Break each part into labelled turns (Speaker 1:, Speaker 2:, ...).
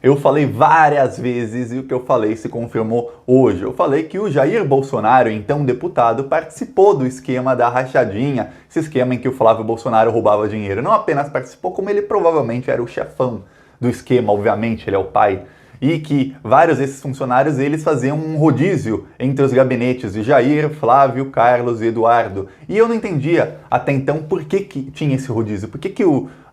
Speaker 1: Eu falei várias vezes e o que eu falei se confirmou hoje. Eu falei que o Jair Bolsonaro, então deputado, participou do esquema da rachadinha, esse esquema em que o Flávio Bolsonaro roubava dinheiro. Não apenas participou, como ele provavelmente era o chefão do esquema, obviamente, ele é o pai. E que vários desses funcionários, eles faziam um rodízio entre os gabinetes de Jair, Flávio, Carlos e Eduardo. E eu não entendia até então por que tinha esse rodízio. Por que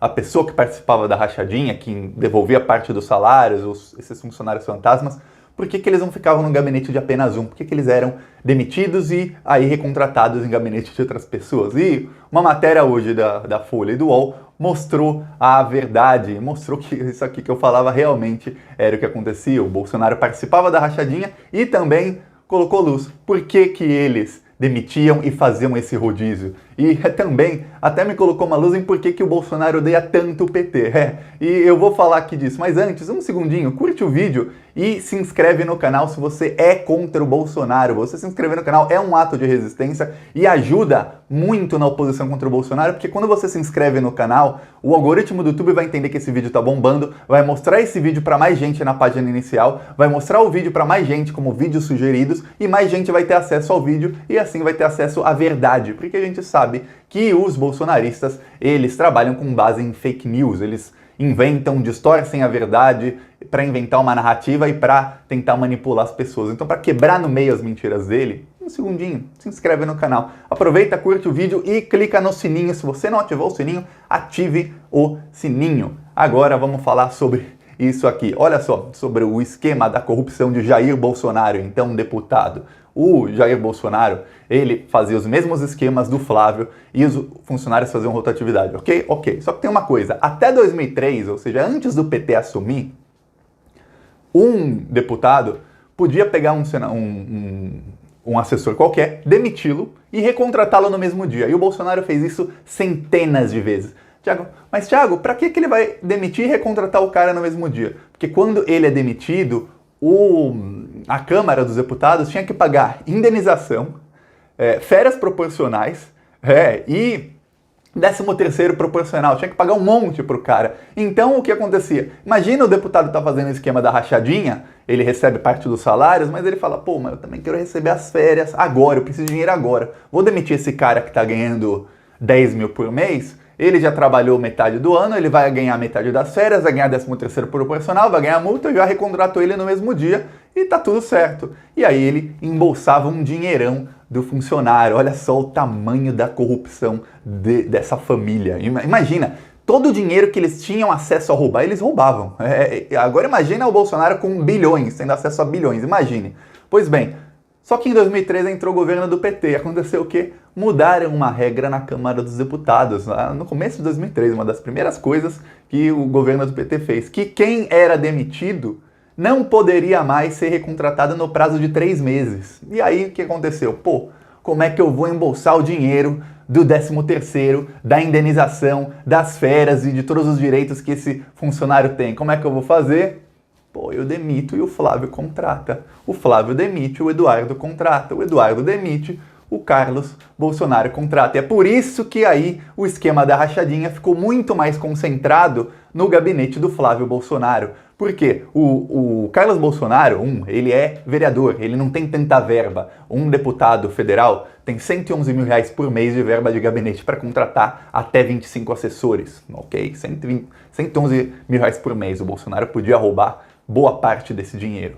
Speaker 1: a pessoa que participava da rachadinha, que devolvia parte dos salários, esses funcionários fantasmas, por que eles não ficavam no gabinete de apenas um? Por que eles eram demitidos e aí recontratados em gabinete de outras pessoas? E uma matéria hoje da Folha e do UOL mostrou a verdade, mostrou que isso aqui que eu falava realmente era o que acontecia. O Bolsonaro participava da rachadinha e também colocou luz. Por que eles demitiam e faziam esse rodízio? E também até me colocou uma luz em por que o Bolsonaro odeia tanto o PT. E eu vou falar aqui disso, mas antes, um segundinho, curte o vídeo e se inscreve no canal se você é contra o Bolsonaro. Você se inscrever no canal é um ato de resistência e ajuda muito na oposição contra o Bolsonaro, porque quando você se inscreve no canal, o algoritmo do YouTube vai entender que esse vídeo tá bombando, vai mostrar esse vídeo para mais gente na página inicial, vai mostrar o vídeo para mais gente como vídeos sugeridos e mais gente vai ter acesso ao vídeo e assim vai ter acesso à verdade, porque a gente sabe que os bolsonaristas, eles trabalham com base em fake news, eles inventam, distorcem a verdade para inventar uma narrativa e para tentar manipular as pessoas. Então, para quebrar no meio as mentiras dele, um segundinho, se inscreve no canal. Aproveita, curte o vídeo e clica no sininho. Se você não ativou o sininho, ative o sininho. Agora vamos falar sobre isso aqui. Olha só, sobre o esquema da corrupção de Jair Bolsonaro, então deputado. O Jair Bolsonaro, ele fazia os mesmos esquemas do Flávio e os funcionários faziam rotatividade, ok? Ok. Só que tem uma coisa, até 2003, ou seja, antes do PT assumir, um deputado podia pegar um assessor qualquer, demiti-lo e recontratá-lo no mesmo dia. E o Bolsonaro fez isso centenas de vezes. Thiago, para que ele vai demitir e recontratar o cara no mesmo dia? Porque quando ele é demitido, a Câmara dos Deputados tinha que pagar indenização, férias proporcionais e 13º proporcional. Tinha que pagar um monte pro cara. Então, o que acontecia? Imagina o deputado tá fazendo o esquema da rachadinha, ele recebe parte dos salários, mas ele fala, pô, mas eu também quero receber as férias agora, eu preciso de dinheiro agora. Vou demitir esse cara que tá ganhando 10 mil por mês, ele já trabalhou metade do ano, ele vai ganhar metade das férias, vai ganhar 13º proporcional, vai ganhar multa, eu já recontrato ele no mesmo dia e tá tudo certo. E aí ele embolsava um dinheirão do funcionário. Olha só o tamanho da corrupção dessa família. Imagina, todo o dinheiro que eles tinham acesso a roubar, eles roubavam. Agora imagina o Bolsonaro com bilhões, tendo acesso a bilhões, imagine. Pois bem, só que em 2013 entrou o governo do PT. Aconteceu o quê? Mudaram uma regra na Câmara dos Deputados. No começo de 2013, uma das primeiras coisas que o governo do PT fez. Que quem era demitido não poderia mais ser recontratado no prazo de 3 meses. E aí o que aconteceu? Pô, como é que eu vou embolsar o dinheiro do 13º, da indenização, das férias e de todos os direitos que esse funcionário tem? Como é que eu vou fazer? Pô, eu demito e o Flávio contrata. O Flávio demite, o Eduardo contrata. O Eduardo demite, o Carlos Bolsonaro contrata. E é por isso que aí o esquema da rachadinha ficou muito mais concentrado no gabinete do Flávio Bolsonaro. Por quê? O Carlos Bolsonaro, ele é vereador, ele não tem tanta verba. Um deputado federal tem 111 mil reais por mês de verba de gabinete para contratar até 25 assessores, ok? 111 mil reais por mês. O Bolsonaro podia roubar boa parte desse dinheiro.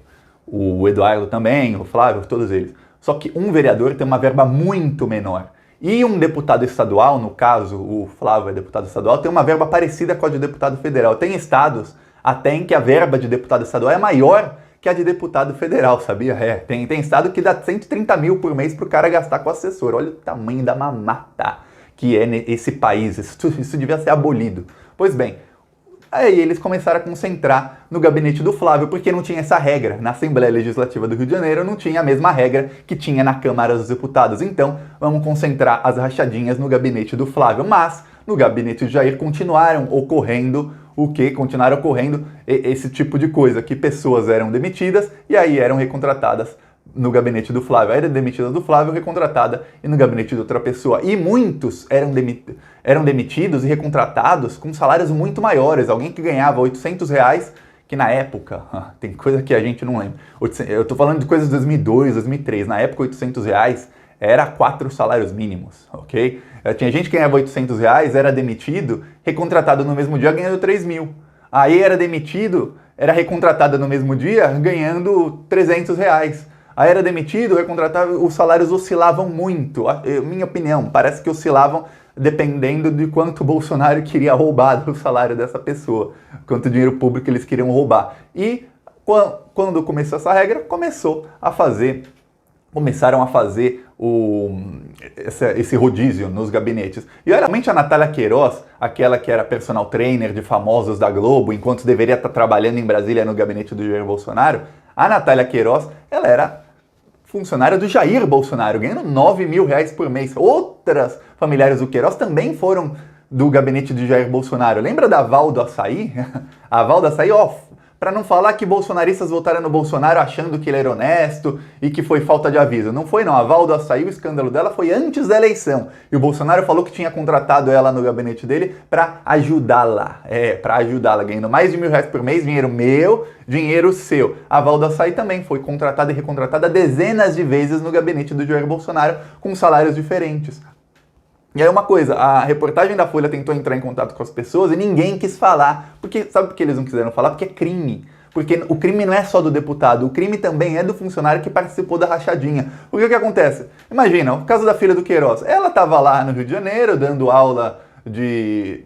Speaker 1: O Eduardo também, o Flávio, todos eles. Só que um vereador tem uma verba muito menor. E um deputado estadual, no caso, o Flávio é deputado estadual, tem uma verba parecida com a de deputado federal. Tem estados até em que a verba de deputado estadual é maior que a de deputado federal, sabia? Tem estado que dá 130 mil por mês pro cara gastar com assessor. Olha o tamanho da mamata que é esse país. Isso devia ser abolido. Pois bem, aí eles começaram a concentrar no gabinete do Flávio, porque não tinha essa regra. Na Assembleia Legislativa do Rio de Janeiro não tinha a mesma regra que tinha na Câmara dos Deputados. Então, vamos concentrar as rachadinhas no gabinete do Flávio. Mas, no gabinete de Jair continuaram ocorrendo esse tipo de coisa, que pessoas eram demitidas e aí eram recontratadas no gabinete do Flávio. Era demitida do Flávio, recontratada e no gabinete de outra pessoa. E muitos eram demitidos e recontratados com salários muito maiores. Alguém que ganhava 800 reais, que na época, tem coisa que a gente não lembra, eu tô falando de coisas de 2002, 2003, na época R$ 800 era 4 salários mínimos, ok? Tinha gente que ganhava R$ 800, era demitido, recontratado no mesmo dia ganhando 3 mil. Aí era demitido, era recontratado no mesmo dia ganhando R$ 300. Aí era demitido, recontratado, os salários oscilavam muito. Minha opinião, parece que oscilavam dependendo de quanto o Bolsonaro queria roubar do salário dessa pessoa, quanto dinheiro público eles queriam roubar. E quando começou essa regra, começaram a fazer esse rodízio nos gabinetes. E realmente a Natália Queiroz, aquela que era personal trainer de famosos da Globo, enquanto deveria estar trabalhando em Brasília no gabinete do Jair Bolsonaro, a Natália Queiroz, ela era funcionária do Jair Bolsonaro, ganhando R$ 9.000 por mês. Outras familiares do Queiroz também foram do gabinete de Jair Bolsonaro. Lembra da Val do Açaí? A Val do Açaí, para não falar que bolsonaristas votaram no Bolsonaro achando que ele era honesto e que foi falta de aviso. Não foi não, a Val do Açaí, o escândalo dela foi antes da eleição. E o Bolsonaro falou que tinha contratado ela no gabinete dele para ajudá-la. Para ajudá-la, ganhando mais de R$ 1.000 por mês, dinheiro meu, dinheiro seu. A Val do Açaí também foi contratada e recontratada dezenas de vezes no gabinete do Jair Bolsonaro com salários diferentes. E aí uma coisa, a reportagem da Folha tentou entrar em contato com as pessoas e ninguém quis falar. Sabe por que eles não quiseram falar? Porque é crime. Porque o crime não é só do deputado, o crime também é do funcionário que participou da rachadinha. Porque o que acontece? Imagina, o caso da filha do Queiroz. Ela estava lá no Rio de Janeiro dando aula de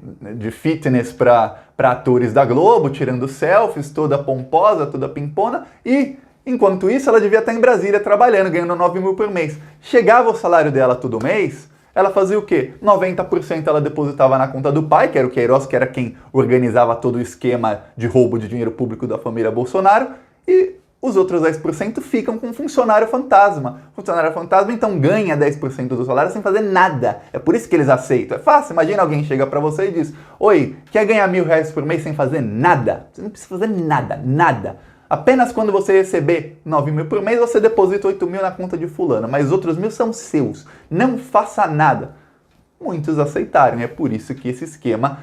Speaker 1: fitness para atores da Globo, tirando selfies, toda pomposa, toda pimpona, e enquanto isso ela devia estar em Brasília trabalhando, ganhando 9 mil por mês. Chegava o salário dela todo mês, ela fazia o quê? 90% ela depositava na conta do pai, que era o Queiroz, que era quem organizava todo o esquema de roubo de dinheiro público da família Bolsonaro, e os outros 10% ficam com um funcionário fantasma. O funcionário fantasma, então, ganha 10% do salário sem fazer nada. É por isso que eles aceitam. É fácil. Imagina alguém chega pra você e diz: oi, quer ganhar R$ 1.000 por mês sem fazer nada? Você não precisa fazer nada, nada. Apenas quando você receber 9 mil por mês, você deposita 8 mil na conta de fulano, mas os outros 1.000 são seus. Não faça nada. Muitos aceitaram, e é por isso que esse esquema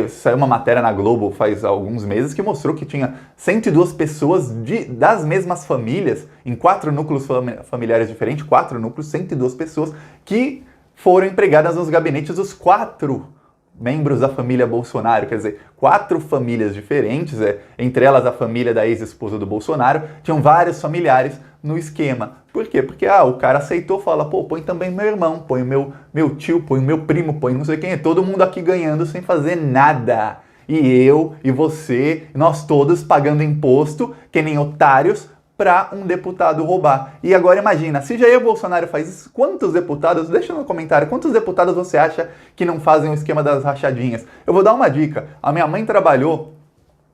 Speaker 1: saiu uma matéria na Globo faz alguns meses que mostrou que tinha 102 pessoas das mesmas famílias, em 4 núcleos familiares diferentes, 4 núcleos, 102 pessoas que foram empregadas nos gabinetes dos 4 membros da família Bolsonaro, quer dizer, 4 famílias diferentes, entre elas a família da ex-esposa do Bolsonaro, tinham vários familiares no esquema. Por quê? Porque o cara aceitou, fala, põe também meu irmão, põe o meu tio, põe o meu primo, põe não sei quem, todo mundo aqui ganhando sem fazer nada. E eu, e você, nós todos pagando imposto, que nem otários, para um deputado roubar. E agora imagina, se Jair Bolsonaro faz isso, quantos deputados, deixa no comentário, quantos deputados você acha que não fazem o esquema das rachadinhas? Eu vou dar uma dica, a minha mãe trabalhou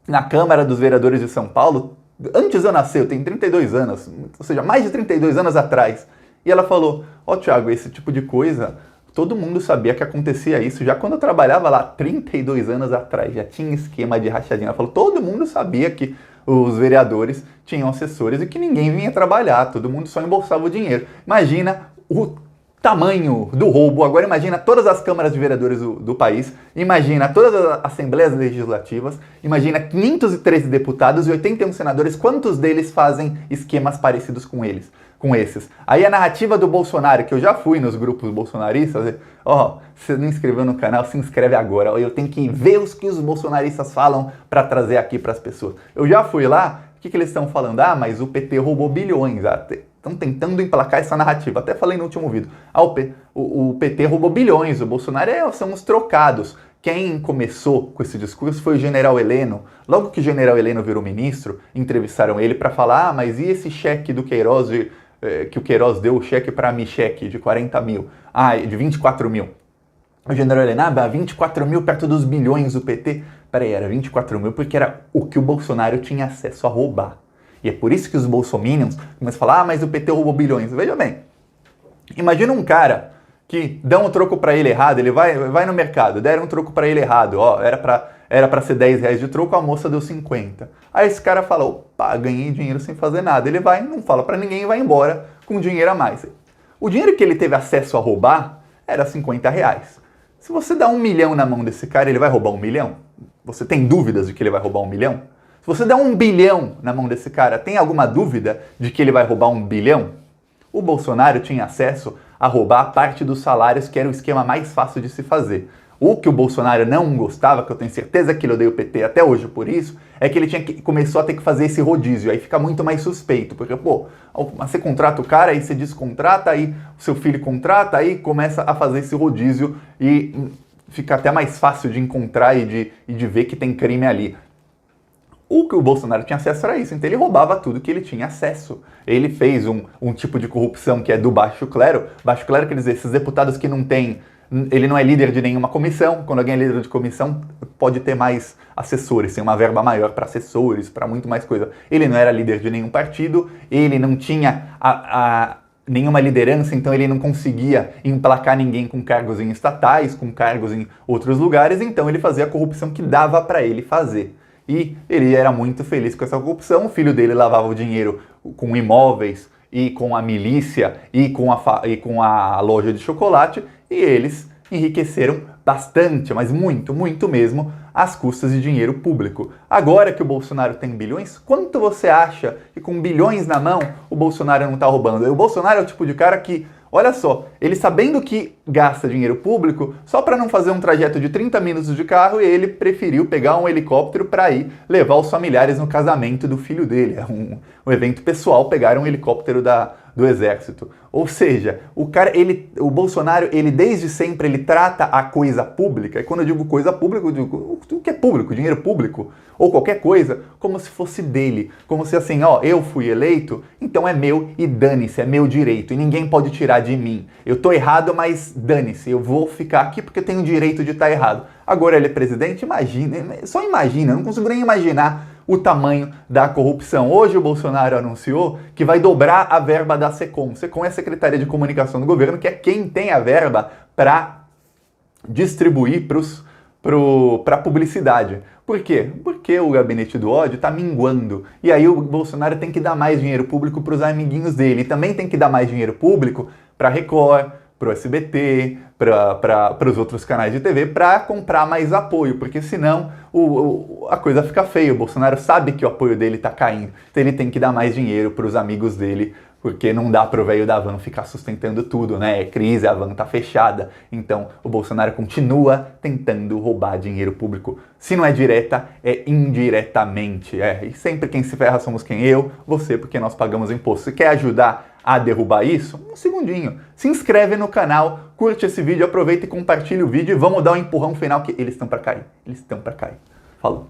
Speaker 1: na Câmara dos Vereadores de São Paulo, antes de eu nascer, eu tenho 32 anos, ou seja, mais de 32 anos atrás, e ela falou, Thiago, esse tipo de coisa, todo mundo sabia que acontecia isso, já quando eu trabalhava lá, 32 anos atrás, já tinha esquema de rachadinha, ela falou, todo mundo sabia que os vereadores tinham assessores e que ninguém vinha trabalhar, todo mundo só embolsava o dinheiro. Imagina o tamanho do roubo, agora imagina todas as câmaras de vereadores do país, imagina todas as assembleias legislativas, imagina 513 deputados e 81 senadores, quantos deles fazem esquemas parecidos com esses? Aí a narrativa do Bolsonaro, que eu já fui nos grupos bolsonaristas, você não inscreveu no canal, se inscreve agora, eu tenho que ver os que os bolsonaristas falam para trazer aqui para as pessoas. Eu já fui lá, o que eles estão falando? Mas o PT roubou bilhões, estão tentando emplacar essa narrativa, até falei no último vídeo, o PT roubou bilhões, o Bolsonaro são os trocados. Quem começou com esse discurso foi o general Heleno. Logo que o general Heleno virou ministro, entrevistaram ele para falar, mas e esse cheque do Queiroz, que o Queiroz deu o cheque para a Micheque de 40 mil, de 24 mil. O general Heleno, 24 mil perto dos bilhões do PT. Peraí, era 24 mil porque era o que o Bolsonaro tinha acesso a roubar. E é por isso que os bolsominions começam a falar, mas o PT roubou bilhões. Veja bem, imagina um cara que dão um troco para ele errado, ele vai no mercado, deram um troco para ele errado, era para ser 10 reais de troco, a moça deu 50. Aí esse cara fala, ganhei dinheiro sem fazer nada. Ele vai, não fala para ninguém e vai embora com dinheiro a mais. O dinheiro que ele teve acesso a roubar era 50 reais. Se você dá 1 milhão na mão desse cara, ele vai roubar 1 milhão? Você tem dúvidas de que ele vai roubar 1 milhão? Se você der 1 bilhão na mão desse cara, tem alguma dúvida de que ele vai roubar 1 bilhão? O Bolsonaro tinha acesso a roubar parte dos salários, que era o esquema mais fácil de se fazer. O que o Bolsonaro não gostava, que eu tenho certeza que ele odeia o PT até hoje por isso, é que ele começou a ter que fazer esse rodízio, aí fica muito mais suspeito, porque, pô, você contrata o cara, aí você descontrata, aí o seu filho contrata, aí começa a fazer esse rodízio e fica até mais fácil de encontrar e de ver que tem crime ali. O que o Bolsonaro tinha acesso era isso, então ele roubava tudo que ele tinha acesso. Ele fez um tipo de corrupção que é do baixo clero. Baixo clero quer dizer, esses deputados que não têm... Ele não é líder de nenhuma comissão. Quando alguém é líder de comissão, pode ter mais assessores, tem uma verba maior para assessores, para muito mais coisa. Ele não era líder de nenhum partido, ele não tinha nenhuma liderança, então ele não conseguia emplacar ninguém com cargos em estatais, com cargos em outros lugares, então ele fazia a corrupção que dava para ele fazer. E ele era muito feliz com essa corrupção. O filho dele lavava o dinheiro com imóveis e com a milícia e com a loja de chocolate, e eles enriqueceram bastante, mas muito, muito mesmo, às custas de dinheiro público. Agora que o Bolsonaro tem bilhões, quanto você acha que com bilhões na mão o Bolsonaro não está roubando? O Bolsonaro é o tipo de cara que, olha só, ele sabendo que gasta dinheiro público, só para não fazer um trajeto de 30 minutos de carro, ele preferiu pegar um helicóptero para ir levar os familiares no casamento do filho dele. É um evento pessoal, pegar um helicóptero do exército. Ou seja, o Bolsonaro, ele desde sempre, ele trata a coisa pública, e quando eu digo coisa pública, eu digo o que é público, dinheiro público, ou qualquer coisa, como se fosse dele. Como se assim, ó, eu fui eleito, então é meu e dane-se, é meu direito, e ninguém pode tirar de mim. Eu tô errado, mas dane-se, eu vou ficar aqui porque eu tenho o direito de estar errado. Agora ele é presidente, imagina, só imagina, eu não consigo nem imaginar o tamanho da corrupção. Hoje o Bolsonaro anunciou que vai dobrar a verba da SECOM. SECOM é a Secretaria de Comunicação do Governo, que é quem tem a verba para distribuir para publicidade. Por quê? Porque o gabinete do ódio está minguando. E aí o Bolsonaro tem que dar mais dinheiro público para os amiguinhos dele. E também tem que dar mais dinheiro público para a Record, para o SBT, para os outros canais de TV, para comprar mais apoio, porque senão a coisa fica feia. O Bolsonaro sabe que o apoio dele está caindo, então ele tem que dar mais dinheiro para os amigos dele, porque não dá para o velho da van ficar sustentando tudo, né? É crise, a van tá fechada, então o Bolsonaro continua tentando roubar dinheiro público. Se não é direta, é indiretamente. E sempre quem se ferra somos quem? Eu, você, porque nós pagamos imposto. Se quer ajudar a derrubar isso? Um segundinho. Se inscreve no canal, curte esse vídeo, aproveita e compartilha o vídeo e vamos dar um empurrão final que eles estão para cair. Eles estão para cair. Falou.